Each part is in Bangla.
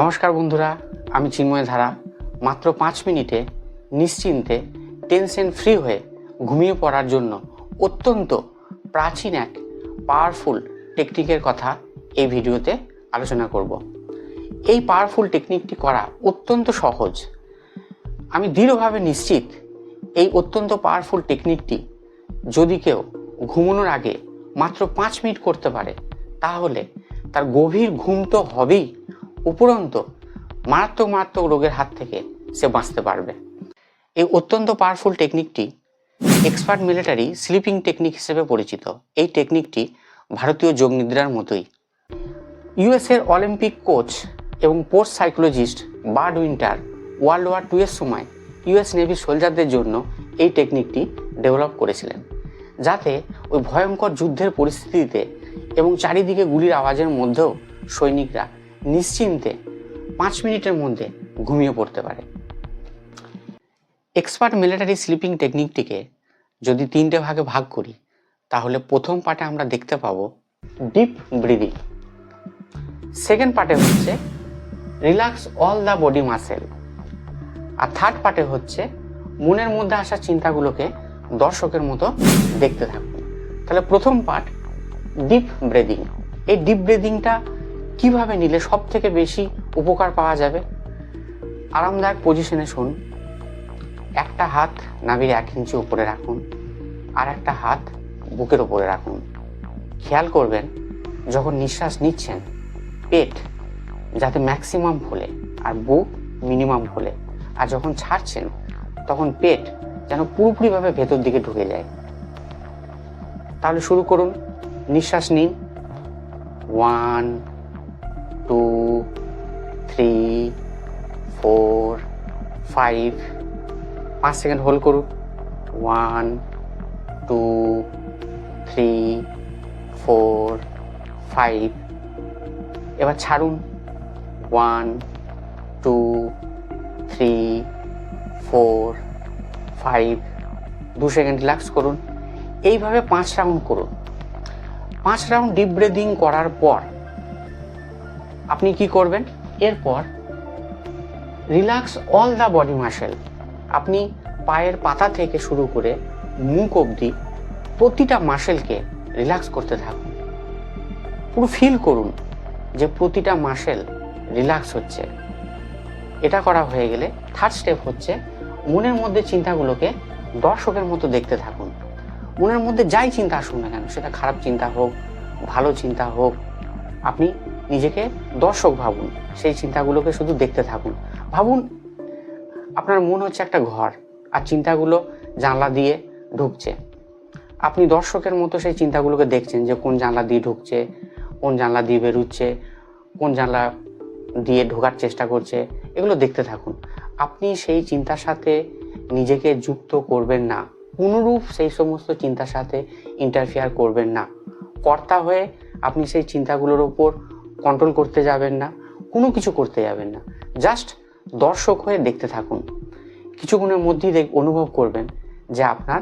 নমস্কার বন্ধুরা, আমি চিন্ময় ধারা। মাত্র 5 মিনিটে নিশ্চিন্তে টেনশন ফ্রি হয়ে ঘুমিয়ে পড়ার জন্য অত্যন্ত প্রাচীন এক পাওয়ারফুল টেকনিকের কথা এই ভিডিওতে আলোচনা করব। এই পাওয়ারফুল টেকনিকটি করা অত্যন্ত সহজ। আমি দৃঢ়ভাবে নিশ্চিত এই অত্যন্ত পাওয়ারফুল টেকনিকটি যদি কেউ ঘুমানোর আগে মাত্র 5 মিনিট করতে পারে তাহলে তার গভীর ঘুম তো হবেই, উপরন্ত মারাত্মক রোগের হাত থেকে সে বাঁচতে পারবে। এই অত্যন্ত পাওয়ারফুল টেকনিকটি এক্সপার্ট মিলিটারি স্লিপিং টেকনিক হিসেবে পরিচিত। এই টেকনিকটি ভারতীয় যোগ নিদ্রার মতোই। ইউএসের অলিম্পিক কোচ এবং পোস্ট psychologist Bud Winter World War 2 এর সময় ইউএস নেভি সোলজারদের জন্য এই টেকনিকটি ডেভেলপ করেছিলেন, যাতে ওই ভয়ঙ্কর যুদ্ধের পরিস্থিতিতে এবং চারিদিকে গুলির আওয়াজের মধ্যেও সৈনিকরা নিশ্চিন্তে 5 মিনিটের মধ্যে ঘুমিয়ে পড়তে পারে। এক্সপার্ট মিলিটারি স্লিপিং টেকনিকটিকে যদি 3টে ভাগে ভাগ করি তাহলে প্রথম পার্টে আমরা দেখতে পাবো ডিপ ব্রিদিং, সেকেন্ড পার্টে হচ্ছে relax all the body muscle, আর থার্ড পার্টে হচ্ছে মনের মধ্যে আসা চিন্তাগুলোকে দর্শকের মতো দেখতে থাকুন। তাহলে প্রথম পার্ট ডিপ ব্রিদিং। এই ডিপ ব্রিদিংটা কিভাবে নিলে সব থেকে বেশি উপকার পাওয়া যাবে? আরামদায়ক পজিশনে শুন, একটা হাত নাভির 1 ইঞ্চি উপরে রাখুন, আর একটা হাত বুকের উপরে রাখুন। খেয়াল করবেন যখন নিঃশ্বাস নিচ্ছেন পেট যাতে ম্যাক্সিমাম ফোলে আর বুক মিনিমাম ফোলে, আর যখন ছাড়ছেন তখন পেট যেন পুরোপুরিভাবে ভেতর দিকে ঢুকে যায়। তাহলে শুরু করুন। নিঃশ্বাস নিন, 1 2 3 4 5, 5 সেকেন্ড হোল্ড করুন। 1 2 3 4 5, এবার ছাড়ুন। 1 2 3 4 5, 2 সেকেন্ড রিল্যাক্স করুন। এইভাবে 5 রাউন্ড করুন। 5 রাউন্ড ডিপ ব্রিদিং করার পর আপনি কি করবেন? এরপর relax all the body muscle. আপনি পায়ের পাতা থেকে শুরু করে মুখ অবধি প্রতিটা মাসেলকে রিল্যাক্স করতে থাকুন। পুরো ফিল করুন যে প্রতিটা মাসেল রিল্যাক্স হচ্ছে। এটা করা হয়ে গেলে থার্ড স্টেপ হচ্ছে মনের মধ্যে চিন্তাগুলোকে দর্শকের মতো দেখতে থাকুন। মনের মধ্যে যাই চিন্তা আসুন না কেন, সেটা খারাপ চিন্তা হোক, ভালো চিন্তা হোক, আপনি নিজেকে দর্শক ভাবুন। সেই চিন্তাগুলোকে শুধু দেখতে থাকুন। ভাবুন আপনার মন হচ্ছে একটা ঘর আর চিন্তাগুলো জানলা দিয়ে ঢুকছে। আপনি দর্শকের মতো সেই চিন্তাগুলোকে দেখছেন যে কোন জানলা দিয়ে ঢুকছে, কোন জানলা দিয়ে বেরোচ্ছে, কোন জানলা দিয়ে ঢোকার চেষ্টা করছে, এগুলো দেখতে থাকুন। আপনি সেই চিন্তার সাথে নিজেকে যুক্ত করবেন না, কোনোরূপ সেই সমস্ত চিন্তার সাথে ইন্টারফেয়ার করবেন না। কর্তা হয়ে আপনি সেই চিন্তাগুলোর উপর কন্ট্রোল করতে যাবেন না, কোনো কিছু করতে যাবেন না। জাস্ট দর্শক হয়ে দেখতে থাকুন। কিছুক্ষণের মধ্যেই অনুভব করবেন যে আপনার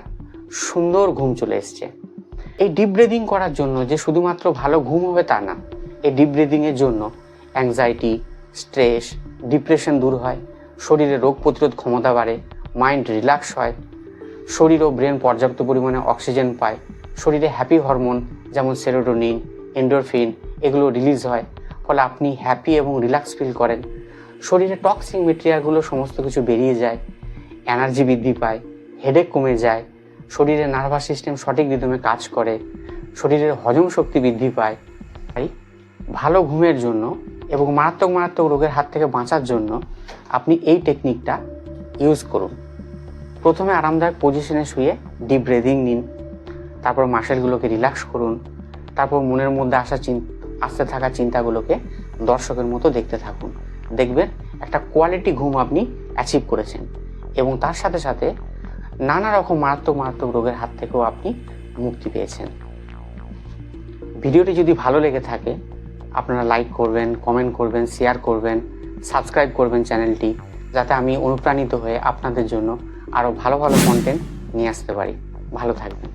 সুন্দর ঘুম চলে এসছে। এই ডিপ ব্রিদিং করার জন্য যে শুধুমাত্র ভালো ঘুম হবে তা না, এই ডিপ ব্রিদিংয়ের জন্য অ্যাংজাইটি, স্ট্রেস, ডিপ্রেশন দূর হয়, শরীরে রোগ প্রতিরোধ ক্ষমতা বাড়ে, মাইন্ড রিল্যাক্স হয়, শরীর ও ব্রেন পর্যাপ্ত পরিমাণে অক্সিজেন পায়, শরীরে হ্যাপি হরমোন যেমন সেরোটোনিন, এন্ডোরফিন এগুলো রিলিজ হয়, ফলে আপনি হ্যাপি এবং রিল্যাক্স ফিল করেন। শরীরে টক্সিক মেটেরিয়ালগুলো সমস্ত কিছু বেরিয়ে যায়, এনার্জি বৃদ্ধি পায়, হেডেক কমে যায়, শরীরে নার্ভাস সিস্টেম সঠিক রিদমে কাজ করে, শরীরের হজম শক্তি বৃদ্ধি পায়। তাই ভালো ঘুমের জন্য এবং মারাত্মক রোগের হাত থেকে বাঁচার জন্য আপনি এই টেকনিকটা ইউজ করুন। প্রথমে আরামদায়ক পজিশনে শুয়ে ডিপ ব্রিদিং নিন, তারপর মাসেলগুলোকে রিল্যাক্স করুন, তারপর মনের মধ্যে আসতে থাকা চিন্তাগুলোকে দর্শকের মতো দেখতে থাকুন। দেখবেন একটা কোয়ালিটি ঘুম আপনি অ্যাচিভ করেছেন এবং তার সাথে সাথে নানা রকম মারাত্মক রোগের হাত থেকেও আপনি মুক্তি পেয়েছেন। ভিডিওটি যদি ভালো লেগে থাকে আপনারা লাইক করবেন, কমেন্ট করবেন, শেয়ার করবেন, সাবস্ক্রাইব করবেন চ্যানেলটি, যাতে আমি অনুপ্রাণিত হয়ে আপনাদের জন্য আরও ভালো কন্টেন্ট নিয়ে আসতে পারি। ভালো থাকবেন।